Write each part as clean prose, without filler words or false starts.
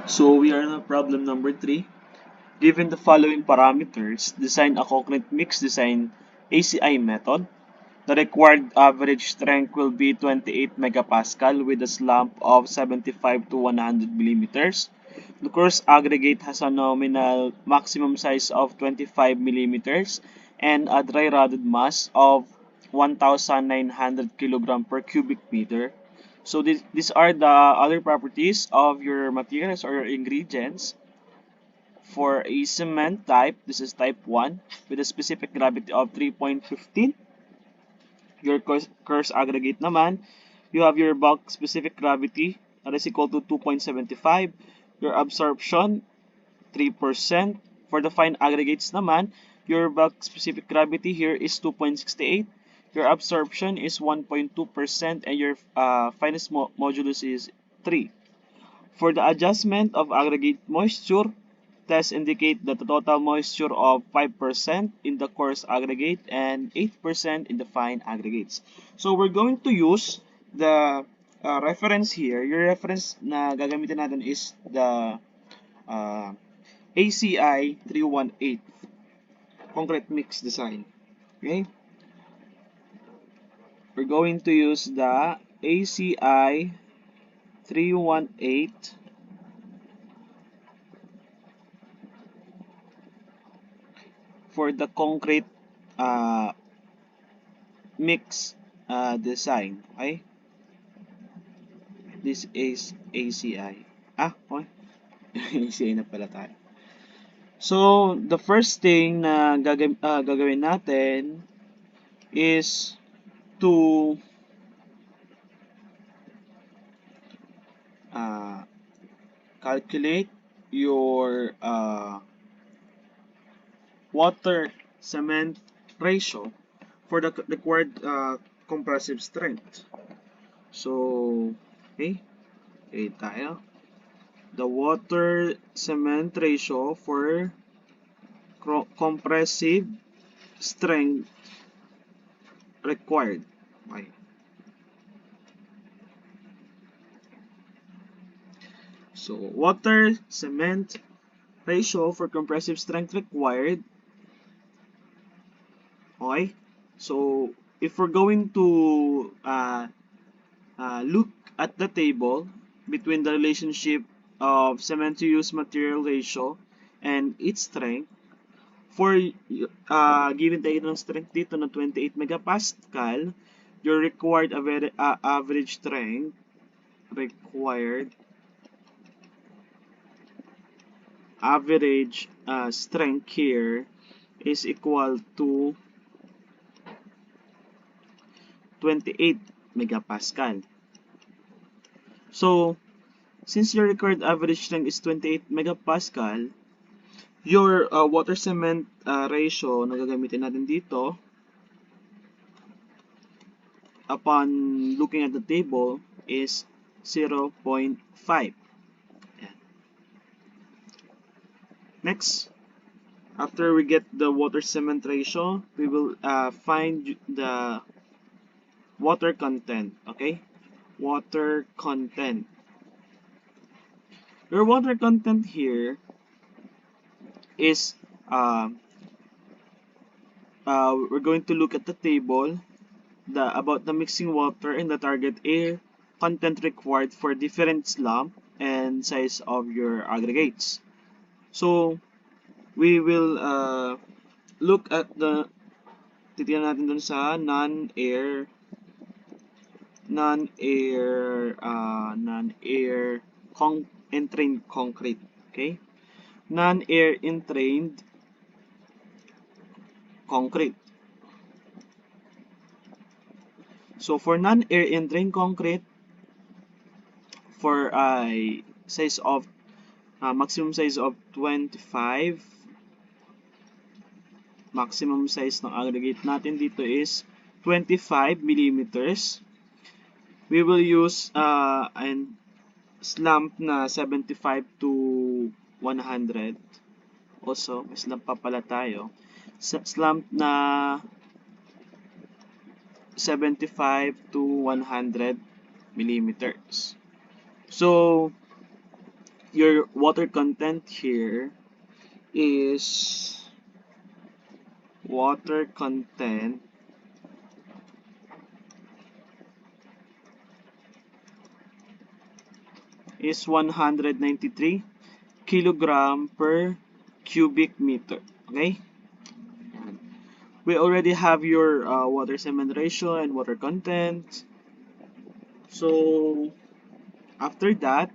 So we are on problem number 3. Given the following parameters, design a concrete mix design ACI method. The required average strength will be 28 megapascal with a slump of 75 to 100 millimeters. The coarse aggregate has a nominal maximum size of 25 millimeters and a dry rodded mass of 1,900 kilogram per cubic meter. So these are the other properties of your materials or your ingredients. For a cement type, this is type 1 with a specific gravity of 3.15. Your coarse aggregate naman, you have your bulk specific gravity that is equal to 2.75. Your absorption, 3%. For the fine aggregates naman, your bulk specific gravity here is 2.68. Your absorption is 1.2% and your fineness modulus is 3. For the adjustment of aggregate moisture, tests indicate that the total moisture of 5% in the coarse aggregate and 8% in the fine aggregates. So we're going to use the reference here. Your reference na gagamitin natin is the ACI 318 concrete mix design. Okay? We're going to use the ACI 318 for the concrete mix design. Okay? This is ACI. Okay. ACI na pala tayo. So, the first thing na gagawin natin is to calculate your water cement ratio for the required compressive strength. So, okay tayo. The water cement ratio for compressive strength required. Okay. So, water cement ratio for compressive strength required. Okay? So, if we're going to look at the table between the relationship of cement to use material ratio and its strength, for given tayo ng strength dito na 28 megapascal, your required average strength here is equal to 28 megapascal. So, since your required average strength is 28 megapascal, your water cement ratio na gagamitin natin dito upon looking at the table is 0.5. Next, after we get the water cement ratio, we will find the water content. Okay, water content. Your water content here is we're going to look at the table about the mixing water and the target air content required for different slump and size of your aggregates. So we will look at the titignan natin dun sa non-air entrained concrete. Okay, non-air entrained concrete. So for non-air entrained concrete, for a size of maximum size of 25, maximum size ng aggregate natin dito is 25 millimeters. We will use an slump na 75 to 100. Also, may slump pa pala tayo. Slump na 75 to 100 millimeters. So, your water content here is water content is 193 kilogram per cubic meter. Okay? We already have your water cement ratio and water content. So, after that,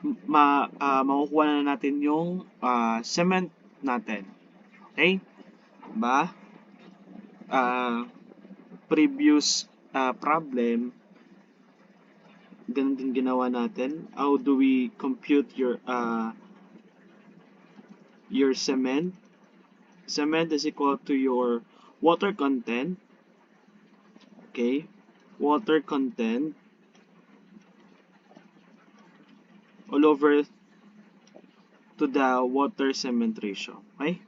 makukuha na natin yung cement natin. Okay? Ba? Previous problem, ganun din ginawa natin. How do we compute your cement? Cement is equal to your water content. Okay? Water content all over to the water cement ratio. Okay?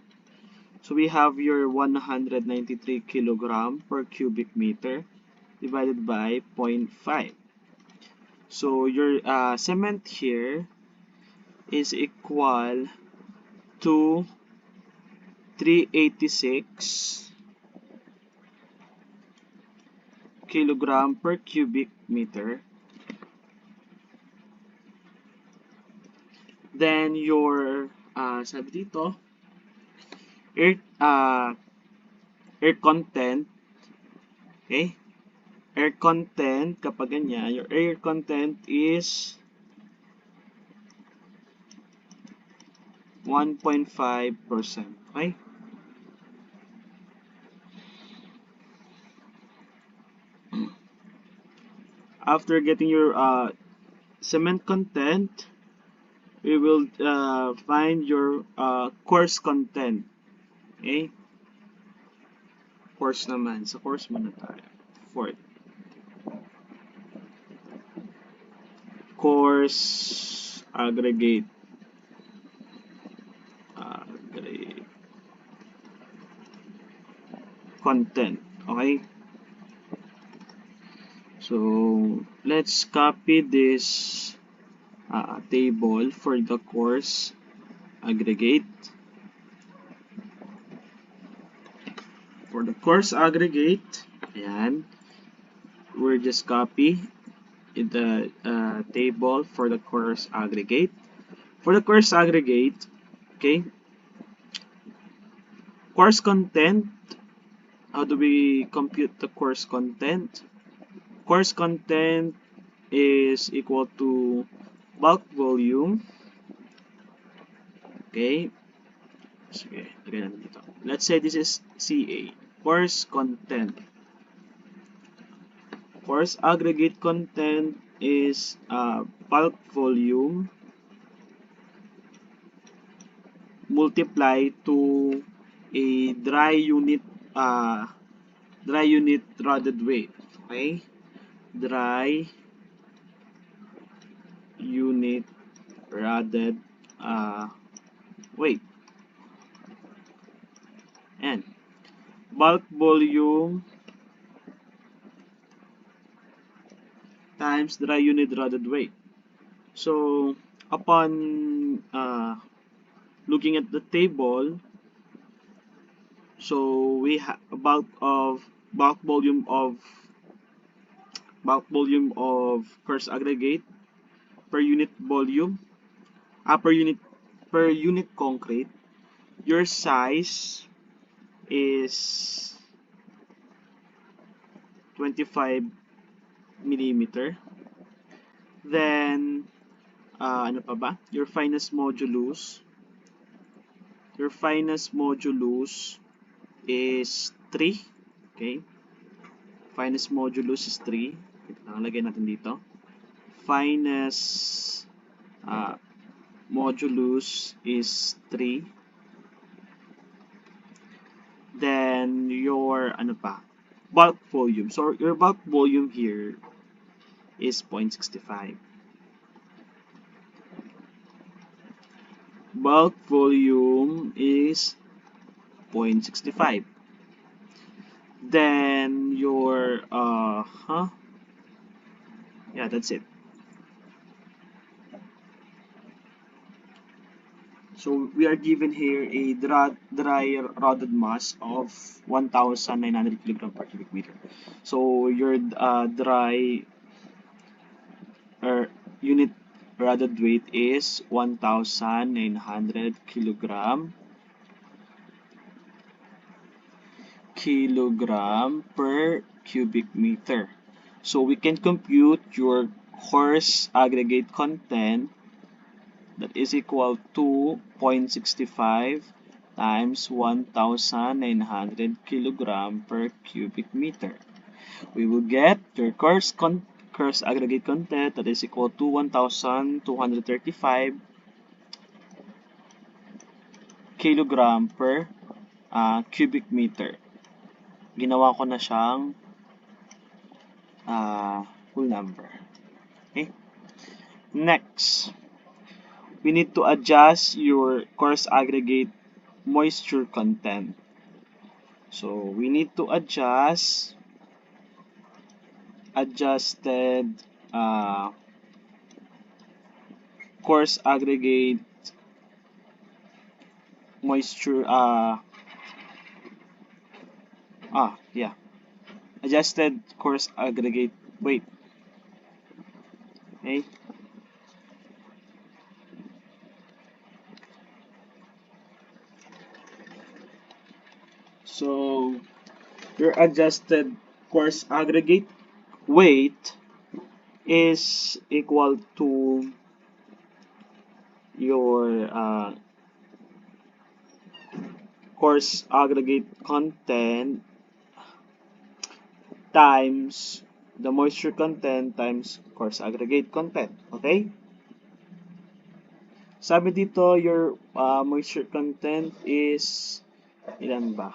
So we have your 193 kilogram per cubic meter divided by 0.5. So your cement here is equal to 386 kilogram per cubic meter. Then your sabi dito, air content, okay? Air content, kapag ganyan, your air content is 1.5%, okay? After getting your cement content, we will find your coarse content. Okay? Coarse naman. Sa coarse muna tayo. Fourth. Coarse aggregate. Content. Okay? So, let's copy this table for the coarse aggregate. For the coarse aggregate, ayan, we'll just copy the table for the coarse aggregate. For the coarse aggregate, okay, coarse content, how do we compute the coarse content? Coarse content is equal to bulk volume. Okay. Sige, lagyan natin dito. Let's say this is CA. Coarse content. Coarse aggregate content is bulk volume multiply to a dry unit rodded weight. Okay? Dry unit rodded weight. And bulk volume times dry unit rodded weight. So upon looking at the table, so we have bulk volume of coarse aggregate per unit volume, per unit concrete. Your size is 25 millimeter. Then ano pa ba? Your fineness modulus. Your fineness modulus is 3. Okay? Fineness modulus is 3. Nakalagay natin dito. Fineness modulus is 3. Then your ano pa? Bulk volume. So your bulk volume here is 0.65. Bulk volume is 0.65. Then your yeah, that's it. So we are given here a dry rodded mass of 1,900 kilogram per cubic meter. So your dry unit rodded weight is 1,900 kilogram per cubic meter. So we can compute your coarse aggregate content, that is equal to 0.65 times 1,900 kilogram per cubic meter. We will get your coarse aggregate content, that is equal to 1,235 kilogram per cubic meter. Ginawa ko na siyang whole number. Okay? Next, we need to adjust your coarse aggregate moisture content. So we need to adjusted coarse aggregate moisture adjusted coarse aggregate weight. Okay. So your adjusted coarse aggregate weight is equal to your coarse aggregate content times the moisture content times coarse aggregate content. Okay? Sabi dito, your moisture content is ilan ba?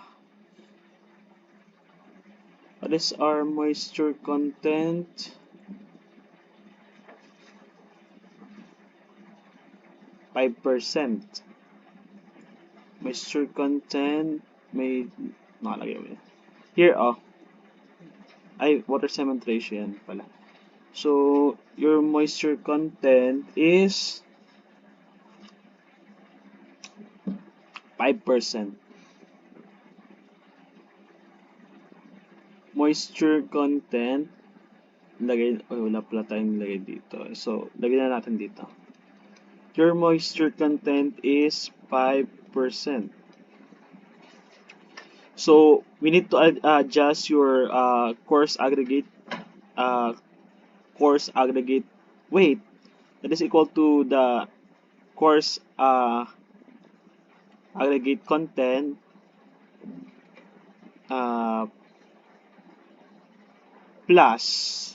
What is our moisture content? 5%. Moisture content may nakalagay mo. Here water cement ratio yan pala. So your moisture content is 5%. Moisture content, wala pala tayong lagay dito. So, lagyan na natin dito. Your moisture content is 5%. So, we need to adjust your coarse aggregate weight. That is equal to the coarse aggregate content plus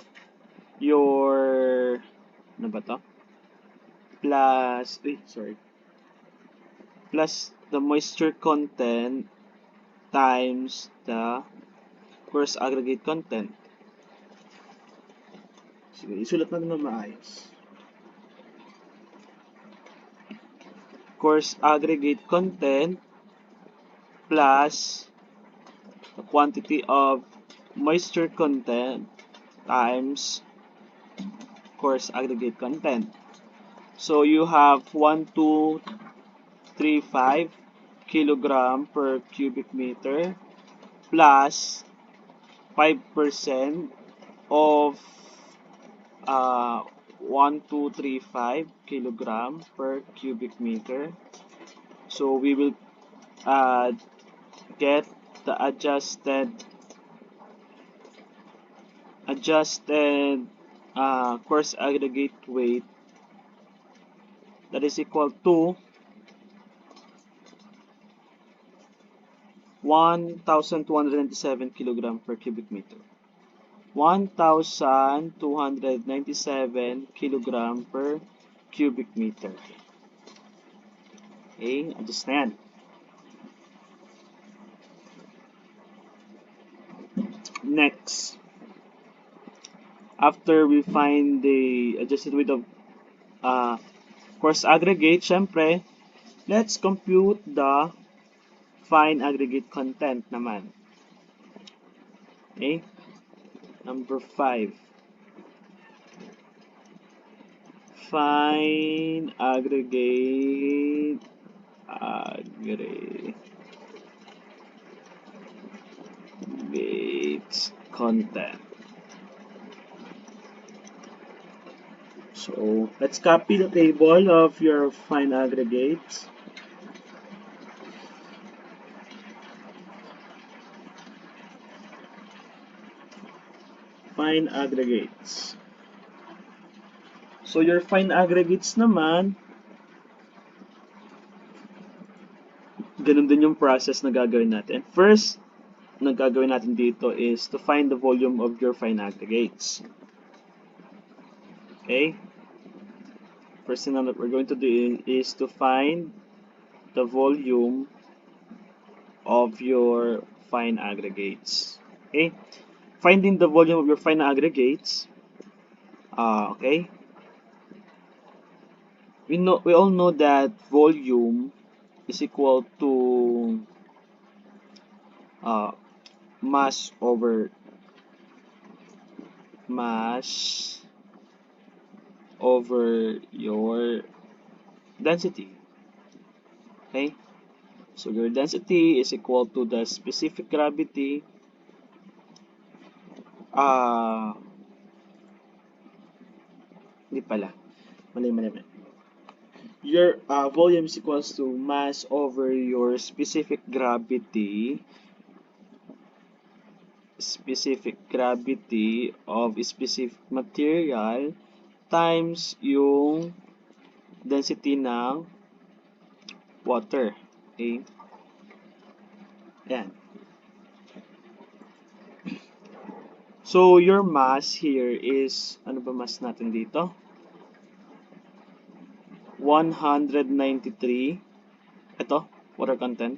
your plus the moisture content times the coarse aggregate content. Sige, isulat natin na maayos. Coarse aggregate content plus the quantity of moisture content times coarse aggregate content. So you have 1,235 kilogram per cubic meter plus 5% of 1,235 kilogram per cubic meter. So we will get the adjusted coarse aggregate weight, that is equal to 1,297 kilogram per cubic meter. 1,297 kilogram per cubic meter. Okay, adjust na yan. Next, after we find the adjusted weight of coarse aggregate, syempre, let's compute the fine aggregate content naman. Okay? Number 5. Fine aggregate aggregate content. So let's copy the table of your fine aggregates. Fine aggregates. So your fine aggregates naman, ganun din yung process na gagawin natin. First, na gagawin natin dito is to find the volume of your fine aggregates. Okay? First thing that we're going to do is to find the volume of your fine aggregates. Okay? Finding the volume of your fine aggregates. Okay? We all know that volume is equal to mass over your density. Okay? So your density is equal to the specific gravity hindi pala. Mali. Your volume is equals to mass over your specific gravity of a specific material times yung density ng water. Okay? Yan. So, your mass here is, ano ba mass natin dito? 193. Ito, water content.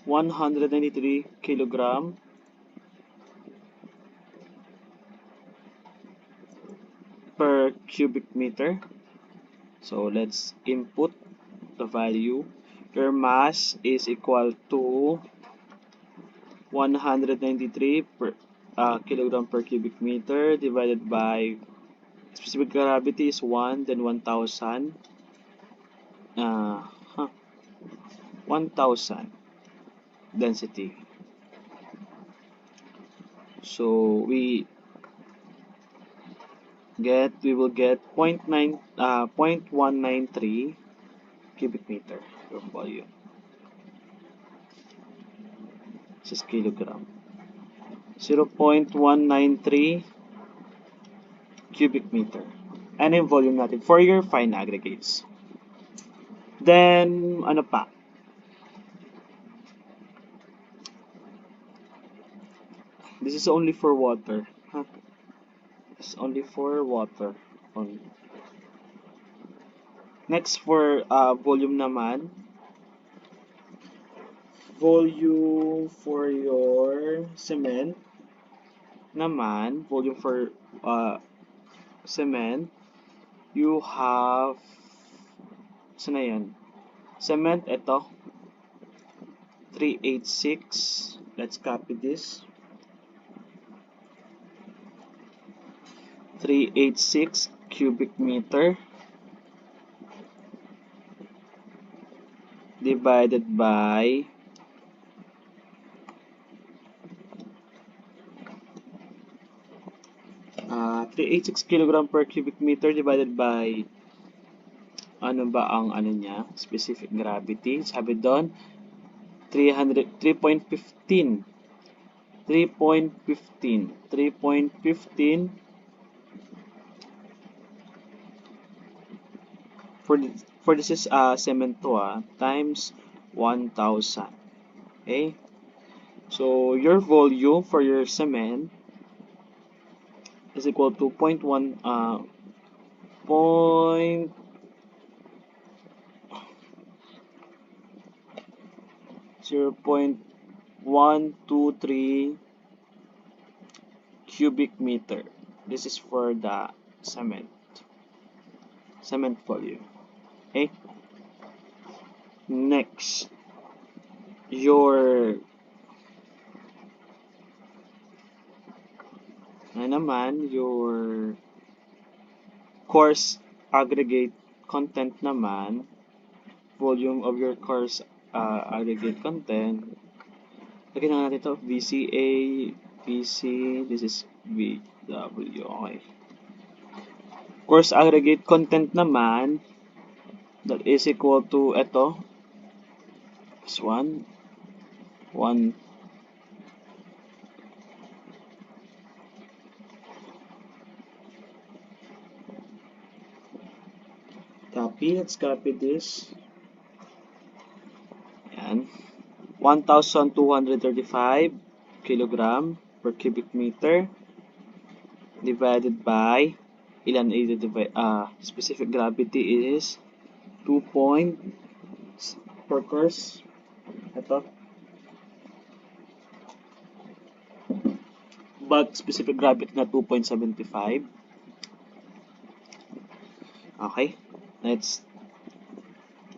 193 kilogram per cubic meter. So, let's input the value. Your mass is equal to 193 kilogram per cubic meter divided by specific gravity is 1, then 1,000. 1,000 density. So we will get 0.193 cubic meter of volume. This is kilogram. 0.193 cubic meter. Ano yung volume natin for your fine aggregates. Then, ano pa? This is only for water. It's only for water. Only. Next, for volume naman. Volume for your cement naman. Volume for cement. You have, saan na yan? Cement, ito. 386. Let's copy this. 386 cubic meter divided by 386 kilogram per cubic meter divided by ano ba ang ano niya, specific gravity. Sabi doon 3.15 for this is cement to times 1,000. Okay? So your volume for your cement is equal to 0.123 cubic meter. This is for the cement volume. Okay? Next, your coarse aggregate content naman, volume of your coarse aggregate content. Lagyan na natin ito, VCA, VC, this is VW, okay. Coarse aggregate content naman, that is equal to ito, this one, copy, let's copy this. Yan. 1,235 kilogram per cubic meter divided by ilan specific gravity is 2 point per course. Ito. But specific gravity na 2.75. Okay. Let's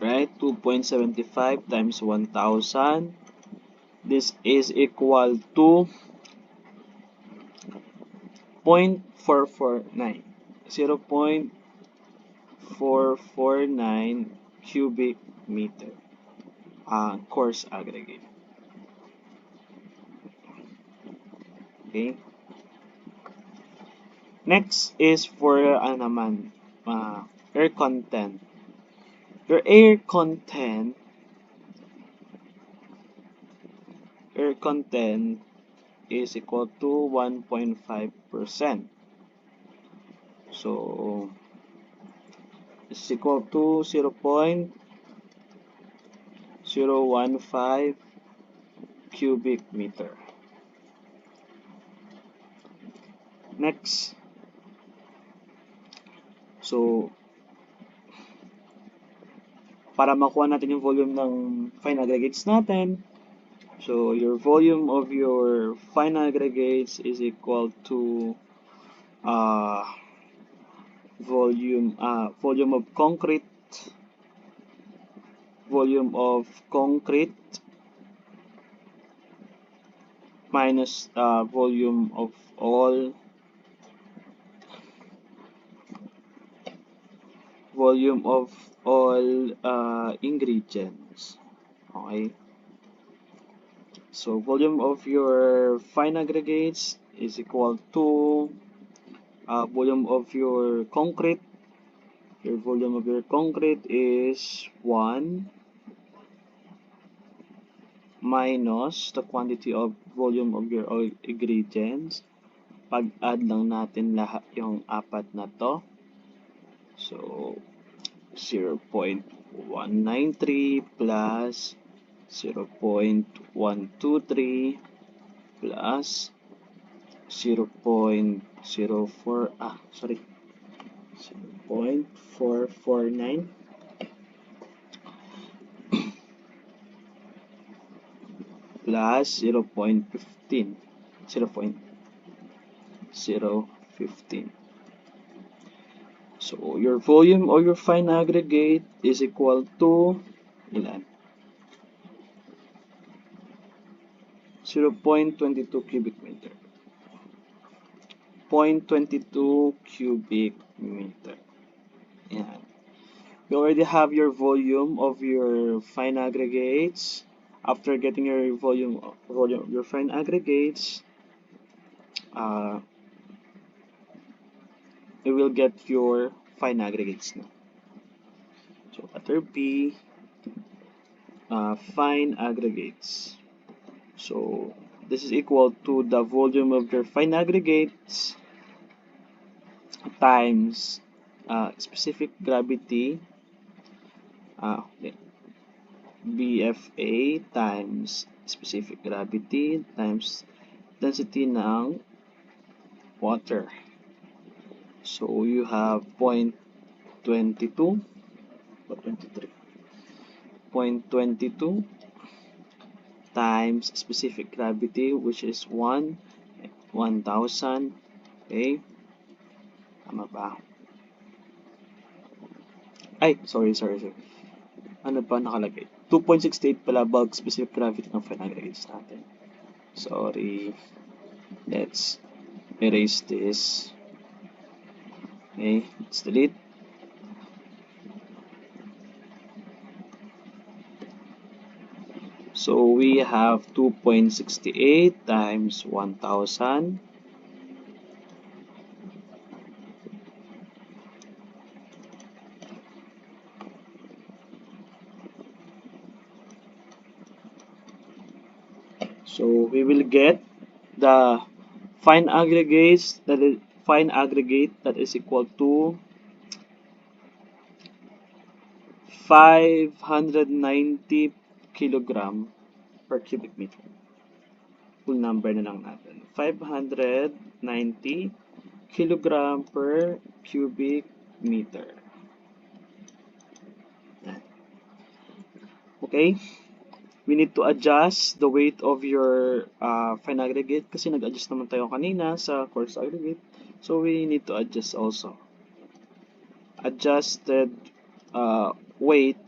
right, 2.75 times 1,000. This is equal to 0.449. 0.449 cubic meter. Coarse aggregate. Okay. Next is for air content. Your air content is equal to 1.5%. So it's equal to 0.015 cubic meter. Next. So para makuha natin yung volume ng fine aggregates natin, so your volume of your fine aggregates is equal to volume of concrete minus volume of all ingredients. Okay. So volume of your fine aggregates is equal to volume of your concrete. Your volume of your concrete is 1 minus the quantity of volume of your oil ingredients. Pag-add lang natin lahat yung apat na to. So 0.193 plus 0.123 plus 0.449 plus 0.15. So your volume or your fine aggregate is equal to ilan? 0.22 cubic meter. 0.22 cubic meter. Yan. You already have your volume of your fine aggregates. After getting your volume of your fine aggregates, you will get your fine aggregates now. So letter B, fine aggregates. So this is equal to the volume of your fine aggregates times specific gravity, BFA times specific gravity times density ng water. So you have 0.22 or 23. 0.22 times specific gravity, which is 1,000. Okay? Tama ba? Ay, sorry. Ano ba nakalagay? 2.68 pala bulk specific gravity ng fine aggregates natin. Sorry. Let's erase this. Okay, let's delete. So we have 2.68 times 1,000. So we will get the fine aggregate that is equal to 590 kilogram per cubic meter. Full number na lang natin. 590 kilogram per cubic meter. Okay? We need to adjust the weight of your fine aggregate kasi nag-adjust naman tayo kanina sa coarse aggregate. So we need to adjust also. Adjusted weight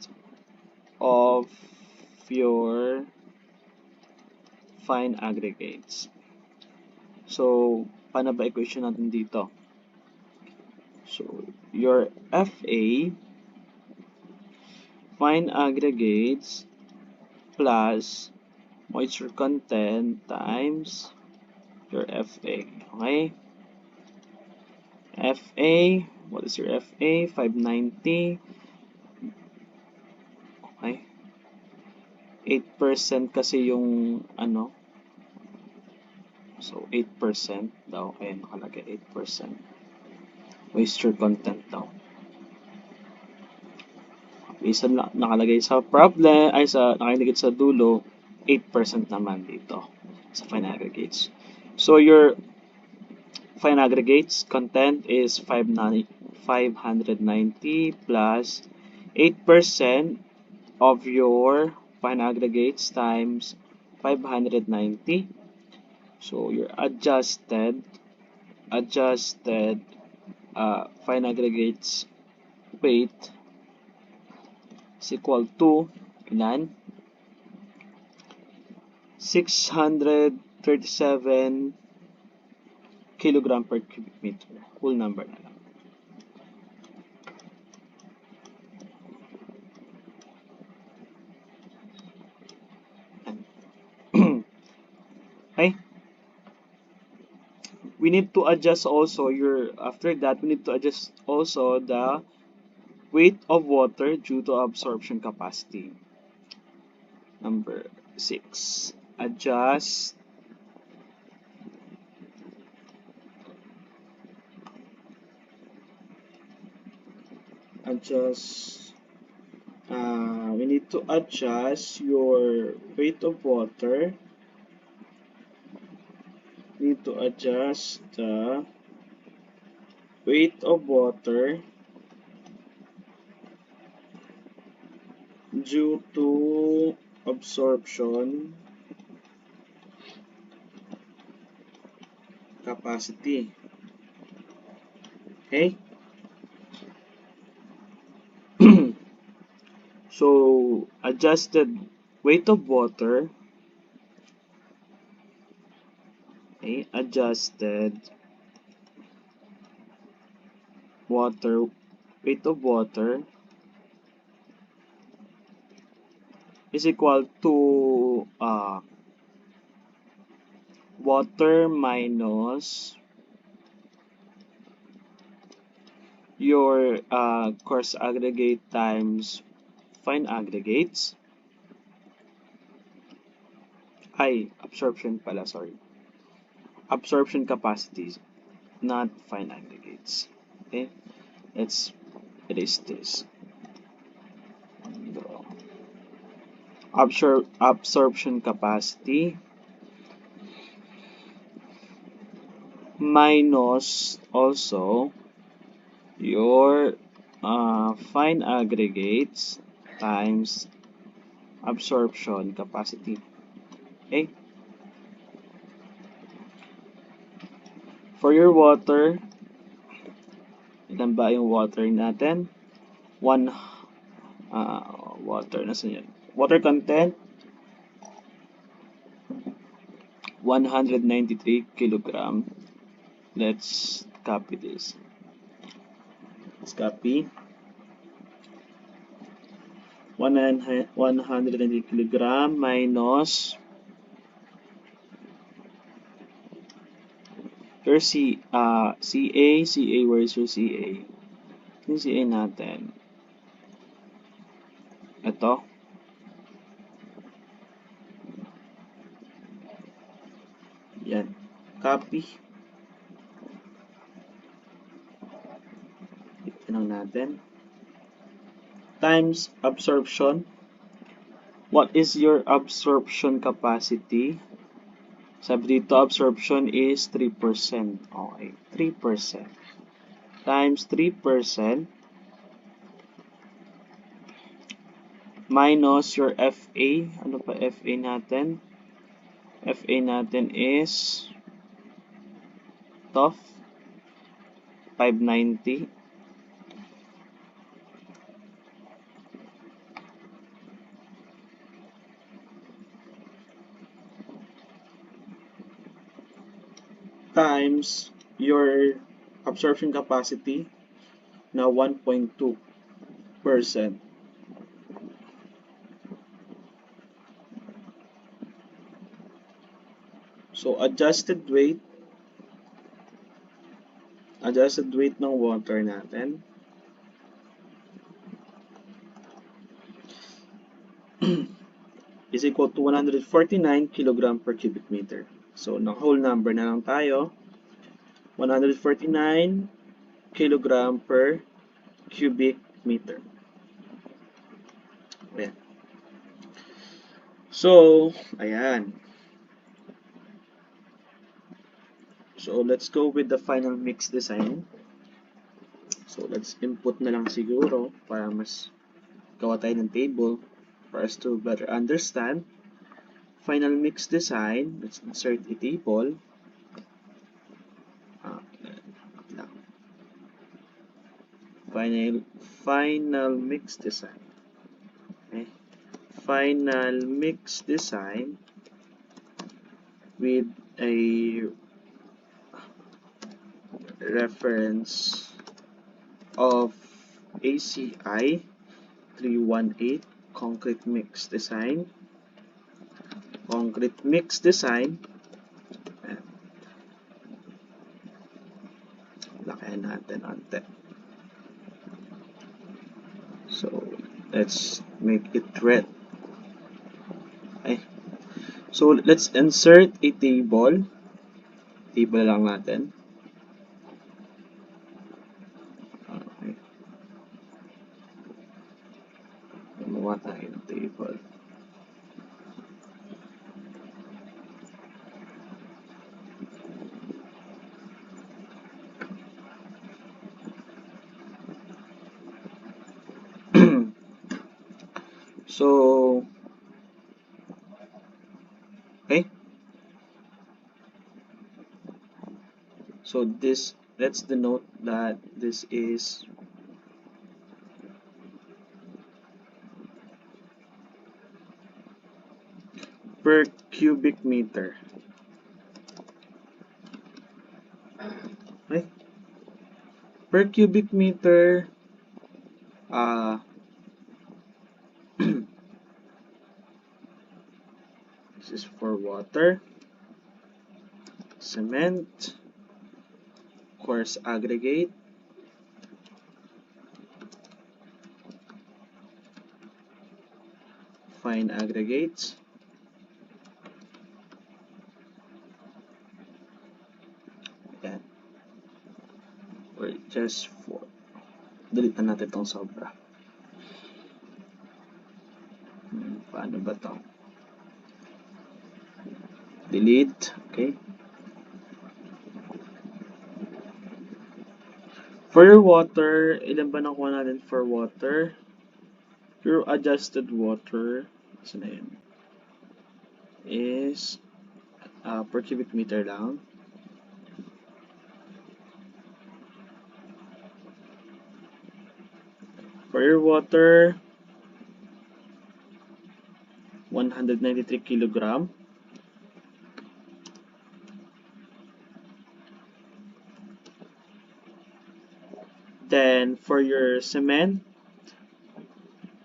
of your fine aggregates. So, paano ba equation natin dito? So, your FA, fine aggregates, plus moisture content times your FA. Okay? FA, what is your FA? 590. Okay? 8% kasi yung ano. So, 8% daw. Kaya nakalagay 8%. Moisture content daw. Isa nakalagay sa problem, ay nakalagay sa dulo, 8% naman dito sa fine aggregates. So your fine aggregates content is 590 plus 8% of your fine aggregates times 590. So your adjusted fine aggregates weight is equal to ilan? 637 kilogram per cubic meter. Whole number na lang. Okay? We need to adjust also after that, we need to adjust also the weight of water due to absorption capacity. Number 6. Adjust we need to adjust your weight of water. We need to adjust the weight of water due to absorption capacity. Okay? So, adjusted weight of water, okay, adjusted weight of water is equal to water minus your coarse aggregate times fine aggregates. Absorption pala, sorry. Absorption capacities, not fine aggregates. Okay, let's erase this. Absorption capacity minus also your fine aggregates times absorption capacity. Okay? For your water, ilan ba yung water natin? Water, nasan yan? Water content, 193 kilogram. Let's copy this. Let's copy. 190 kilogram minus your CA, where's your CA? Yung CA natin. Ito. Yan. Copy. Tignan natin. Times absorption. What is your absorption capacity? Sabi dito, absorption is 3%. Okay, 3%. Times 3% minus your FA. Ano pa FA natin? FA natin is tough 590 times your absorption capacity na 1.2%. So adjusted weight ng water natin is equal to 149 kg per cubic meter. So whole number na lang tayo, 149 kg per cubic meter. Ayan. So, ayan. So, let's go with the final mix design. So, let's input na lang siguro para mas gawa tayo ng table for us to better understand. Final mix design, let's insert a table. Final mix design. Okay. Final mix design with a reference of ACI 318 concrete mix design. Concrete mix design. Lakayan natin onte. So, let's make it red. Okay. So, let's insert a table. Table lang natin. Okay. Gumawa tayo ng table. So, okay. So this, let's denote that this is per cubic meter. Okay. Per cubic meter, this is for water, cement, coarse aggregate, fine aggregates, yan, or just for, delete na natin itong sobra. Paano ba ito? Delete, okay. For your water, ilan ba nakuha natin for water? Your adjusted water, saan na yun? Is per cubic meter lang. For your water, 193 kilogram. Then for your cement,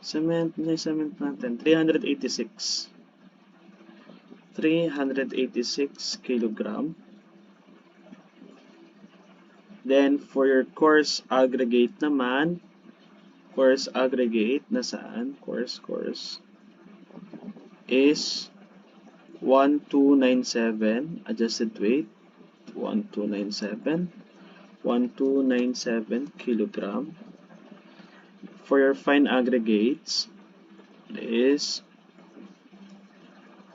Cement natin, 386. 386 kilogram. Then, for your coarse aggregate naman, coarse aggregate, nasaan? Coarse, is 1297, adjusted weight, 1297 kilogram. For your fine aggregates, it is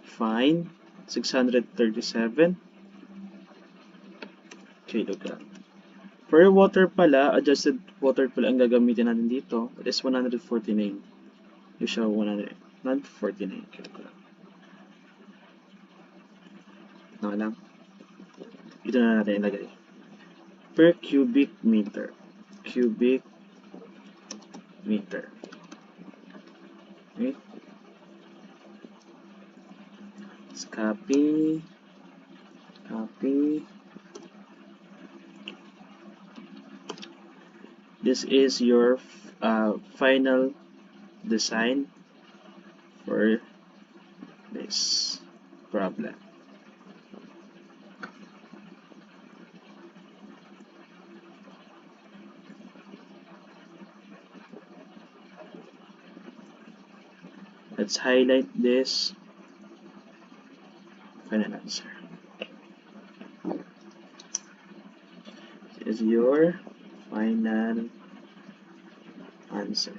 fine, 637 kilogram. For your water pala, adjusted water pala ang gagamitin natin dito, it is 149. You show 149 kilogram. Lang. Ito na natin ilagay. Per cubic meter. Cubic meter. Okay. Let's copy. This is your final design for this problem. Let's highlight this final answer. This is your final answer.